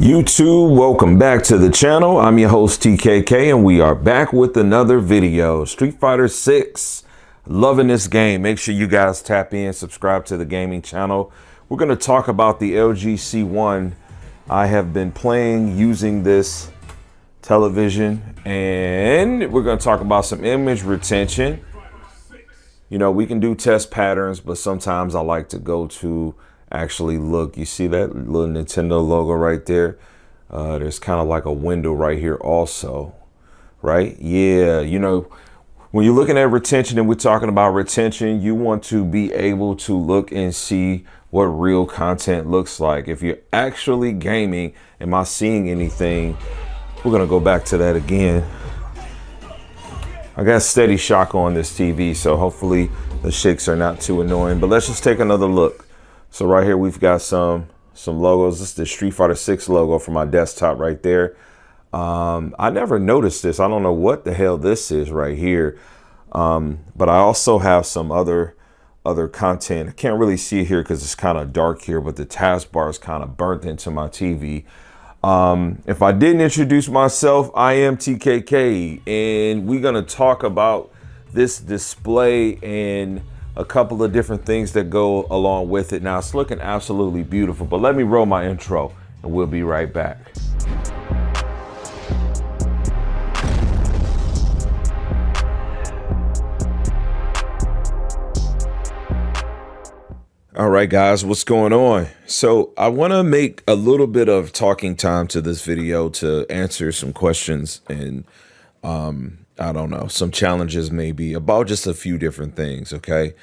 YouTube, welcome back to the channel. I'm your host TKK and we are back with another video. Street Fighter 6. Loving this game. Make sure you guys tap in, subscribe to the gaming channel. We're going to talk about the LG C1. I have been playing using this television and we're going to talk about some image retention. You know, we can do test patterns, but sometimes I like to go to actually look. You see that little Nintendo logo right there? There's kind of like a window right here also, right? Yeah, you know, when you're looking at retention and we're talking about retention, you want to be able to look and see what real content looks like. If you're actually gaming, am I seeing anything? We're gonna go back to that again. I got steady shock on this TV, so hopefully the shakes are not too annoying, but let's just take another look. So right here, we've got some logos. This is the Street Fighter 6 logo for my desktop right there. I never noticed this. I don't know what the hell this is right here. But I also have some other content. I can't really see it here because it's kind of dark here, but the taskbar is kind of burnt into my TV. If I didn't introduce myself, I am TKK, and we're going to talk about this display and a couple of different things that go along with it. Now it's looking absolutely beautiful, but let me roll my intro and we'll be right back. All right, guys, what's going on? So I want to make a little bit of talking time to this video to answer some questions and I don't know, some challenges maybe about just a few different things. Okay.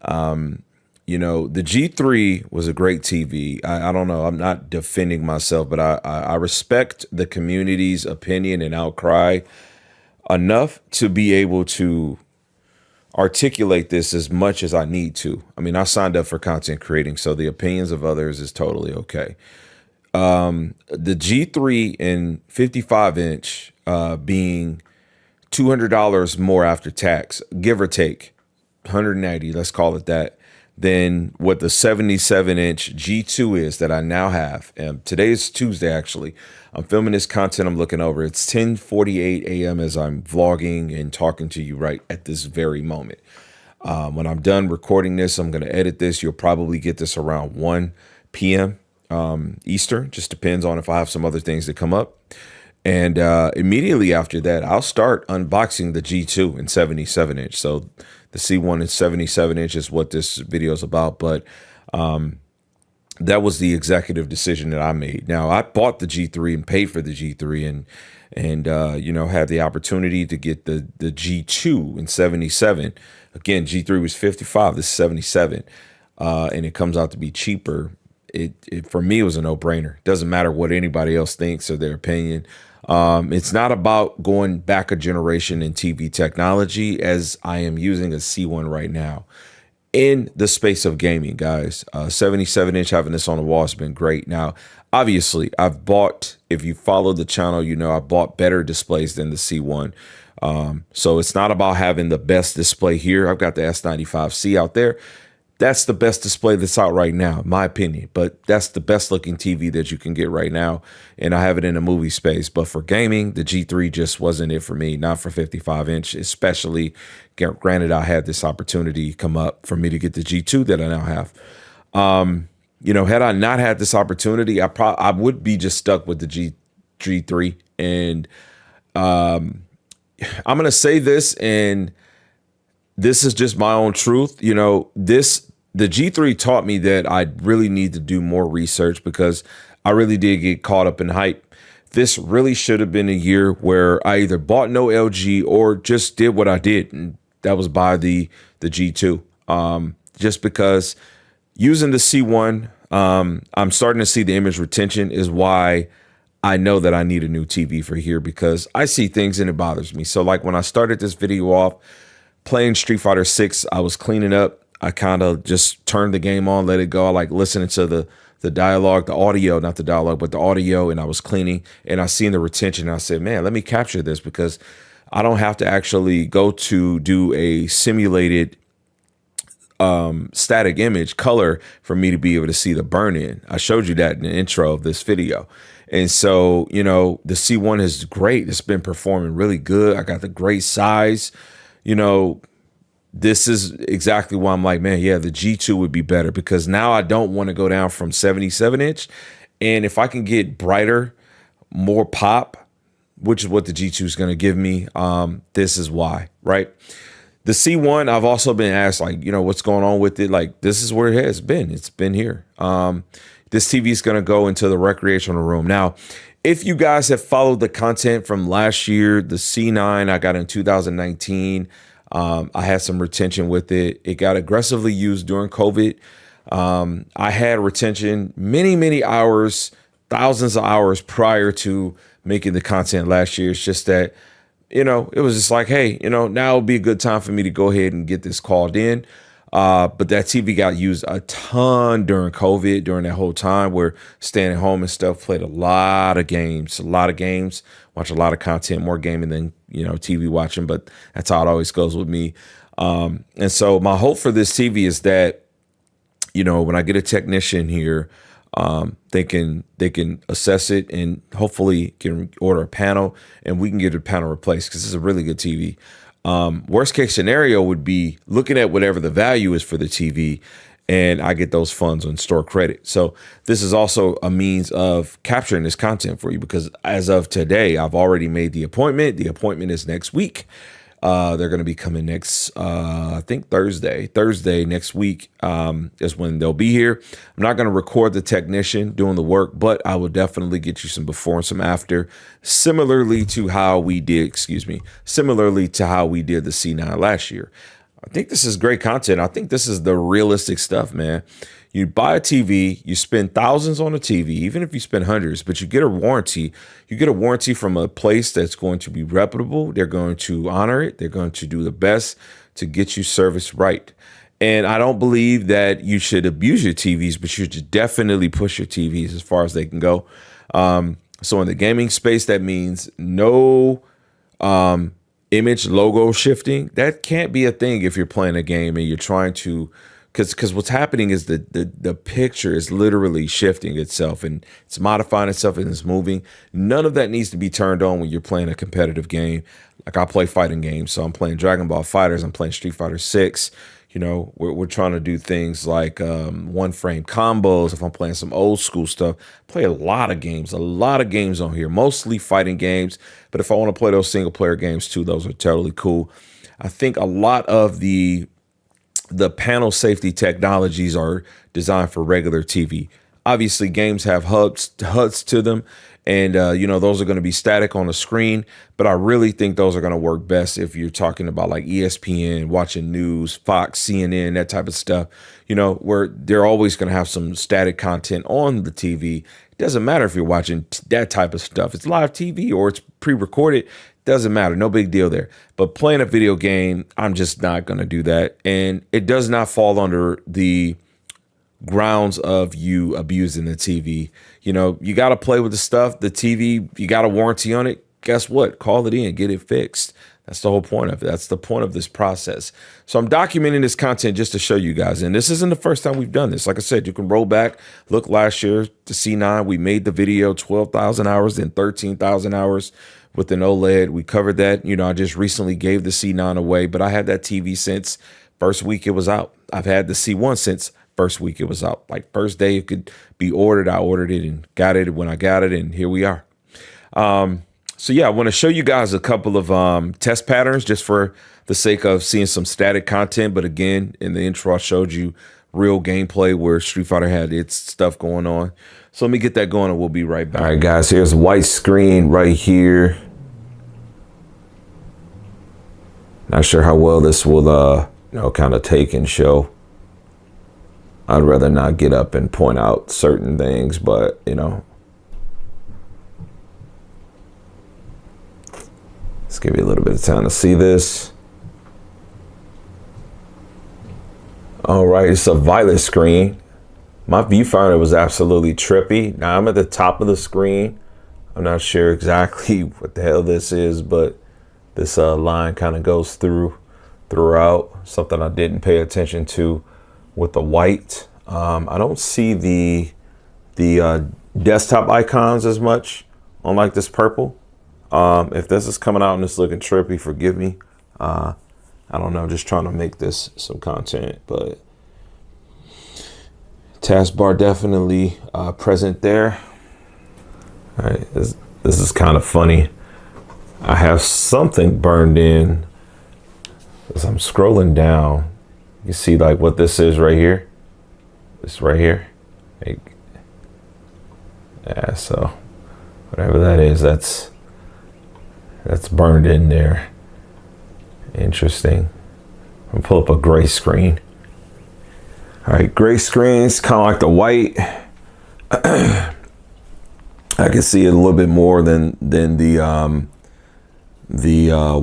You know, the G3 was a great TV. I don't know. I'm not defending myself, but I respect the community's opinion and outcry enough to be able to articulate this as much as I need to. I mean, I signed up for content creating, so the opinions of others is totally okay. The G3 and 55-inch being $200 more after tax, give or take, 190, let's call it that, than what the 77-inch G2 is that I now have. And today is Tuesday, actually. I'm filming this content I'm looking over. It's 10:48 a.m. as I'm vlogging and talking to you right at this very moment. When I'm done recording this, I'm going to edit this. You'll probably get this around 1 p.m. Eastern. Just depends on if I have some other things that come up. And immediately after that, I'll start unboxing the G2 and 77-inch. So the C1 and 77-inch is what this video is about. But that was the executive decision that I made. Now, I bought the G3 and paid for the G3 and you know, had the opportunity to get the G2 and 77. Again, G3 was 55, this is 77. And it comes out to be cheaper. It for me, it was a no-brainer. Doesn't matter what anybody else thinks or their opinion. It's not about going back a generation in TV technology, as I am using a C1 right now in the space of gaming, guys. 77-inch, having this on the wall has been great. Now, obviously, I've bought, if you follow the channel, you know I bought better displays than the C1. So it's not about having the best display here. I've got the S95C out there. That's the best display that's out right now, in my opinion. But that's the best looking TV that you can get right now. And I have it in a movie space. But for gaming, the G3 just wasn't it for me, not for 55-inch, especially. Granted, I had this opportunity come up for me to get the G2 that I now have. You know, had I not had this opportunity, I would be just stuck with the G3. And I'm going to say this, and this is just my own truth. You know, the G3 taught me that I really need to do more research because I really did get caught up in hype. This really should have been a year where I either bought no LG or just did what I did, and that was buy the G2. Just because using the C1, I'm starting to see the image retention is why I know that I need a new TV for here, because I see things and it bothers me. So like when I started this video off playing Street Fighter 6, I was cleaning up. I kind of just turned the game on, let it go. I like listening to the dialogue, the audio, not the dialogue, but the audio. And I was cleaning and I seen the retention. And I said, man, let me capture this because I don't have to actually go to do a simulated static image color for me to be able to see the burn in. I showed you that in the intro of this video. And so, you know, the C1 is great. It's been performing really good. I got the great size. You know, this is exactly why I'm like, man, yeah, the G2 would be better, because now I don't want to go down from 77 inch. And if I can get brighter, more pop, which is what the G2 is going to give me, this is why, right? The C1, I've also been asked, like, you know, what's going on with it? Like, this is where it has been. It's been here. This TV is going to go into the recreational room. Now, if you guys have followed the content from last year, the C9 I got in 2019, I had some retention with it. It got aggressively used during COVID. I had retention many hours, thousands of hours prior to making the content last year. It's just that, you know, it was just like, hey, you know, now would be a good time for me to go ahead and get this called in. But that TV got used a ton during COVID, during that whole time where staying at home and stuff, played a lot of games, watch a lot of content, more gaming than, you know, TV watching, but that's how it always goes with me. And so my hope for this TV is that, you know, when I get a technician here, they can assess it and hopefully can order a panel and we can get the panel replaced, because it's a really good TV. Worst case scenario would be looking at whatever the value is for the TV and I get those funds on store credit. So this is also a means of capturing this content for you, because as of today, I've already made the appointment. The appointment is next week. They're going to be coming next, I think Thursday next week, is when they'll be here. I'm not going to record the technician doing the work, but I will definitely get you some before and some after, similarly to how we did the C9 last year. I think this is great content. I think this is the realistic stuff, man. You buy a TV, you spend thousands on a TV, even if you spend hundreds, but you get a warranty. You get a warranty from a place that's going to be reputable. They're going to honor it. They're going to do the best to get you serviced right. And I don't believe that you should abuse your TVs, but you should definitely push your TVs as far as they can go. So in the gaming space, that means no image logo shifting. That can't be a thing if you're playing a game and you're trying to, because what's happening is the picture is literally shifting itself and it's modifying itself and it's moving. None of that needs to be turned on when you're playing a competitive game. Like, I play fighting games, so I'm playing Dragon Ball FighterZ, I'm playing Street Fighter 6. You know, we're trying to do things like one frame combos. If I'm playing some old school stuff, play a lot of games on here, mostly fighting games. But if I want to play those single player games too, those are totally cool. I think a lot of the panel safety technologies are designed for regular TV. Obviously, games have HUDs to them, and you know, those are going to be static on the screen. But I really think those are going to work best if you're talking about like ESPN, watching news, Fox, CNN, that type of stuff. You know, where they're always going to have some static content on the TV. It doesn't matter if you're watching that type of stuff. It's live TV or it's pre-recorded. Doesn't matter. No big deal there. But playing a video game, I'm just not going to do that. And it does not fall under the grounds of you abusing the TV. You know, you got to play with the stuff. The TV, you got a warranty on it. Guess what? Call it in, get it fixed. That's the whole point of it. That's the point of this process. So I'm documenting this content just to show you guys. And this isn't the first time we've done this. Like I said, you can roll back, look last year, the C9. We made the video 12,000 hours, then 13,000 hours with an OLED. We covered that. You know, I just recently gave the C9 away, but I had that TV since first week it was out. I've had the C1 since first week it was out. Like, first day it could be ordered, I ordered it and got it when I got it, and here we are. So yeah, I want to show you guys a couple of test patterns just for the sake of seeing some static content. But again, in the intro, I showed you real gameplay where Street Fighter had its stuff going on. So let me get that going and we'll be right back. All right, guys, here's a white screen right here. Not sure how well this will, you know, kind of take and show. I'd rather not get up and point out certain things, but, you know. Let's give you a little bit of time to see this. All right, it's a violet screen. My viewfinder was absolutely trippy. Now I'm at the top of the screen. I'm not sure exactly what the hell this is, but this line kind of goes throughout. Something I didn't pay attention to with the white. I don't see the desktop icons as much on like this purple. If this is coming out and it's looking trippy, forgive me. I don't know, just trying to make this some content, but taskbar definitely present there. All right, this is kind of funny. I have something burned in as I'm scrolling down. You can see like what this is right here. This right here. Like, yeah, so whatever that is, that's burned in there. Interesting. I'm gonna pull up a gray screen. All right, gray screens, kind of like the white. I can see it a little bit more than the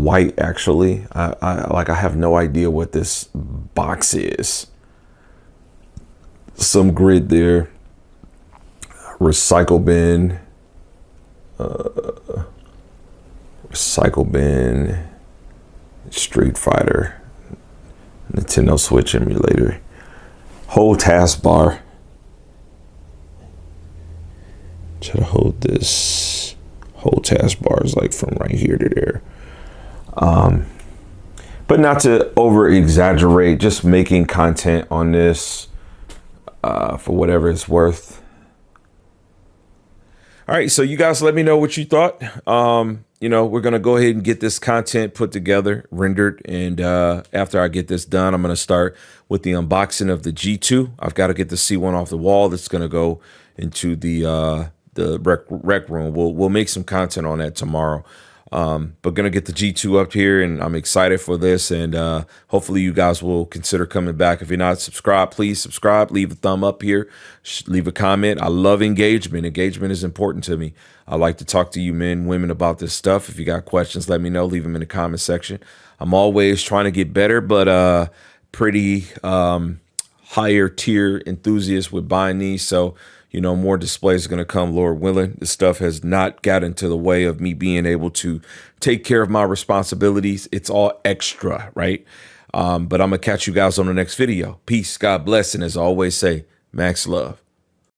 white actually. I have no idea what this box is. Some grid there. Recycle bin. Recycle bin. Street Fighter. Nintendo Switch emulator. Whole taskbar. Try to hold this. Whole taskbar is like from right here to there. But not to over exaggerate, just making content on this for whatever it's worth. All right, so you guys let me know what you thought. You know, we're going to go ahead and get this content put together, rendered. And after I get this done, I'm going to start with the unboxing of the G2. I've got to get the C1 off the wall. That's going to go into the rec room. We'll make some content on that tomorrow. But gonna get the G2 up here, and I'm excited for this, and hopefully you guys will consider coming back. If you're not subscribed, please subscribe, leave a thumb up here, leave a comment. I love engagement. Engagement is important to me. I like to talk to you men, women about this stuff. If you got questions, let me know, leave them in the comment section. I'm always trying to get better, but pretty higher tier enthusiast with buying these, so you know, more displays are going to come, Lord willing. This stuff has not gotten to the way of me being able to take care of my responsibilities. It's all extra, right? But I'm going to catch you guys on the next video. Peace, God bless, and as I always say, max love.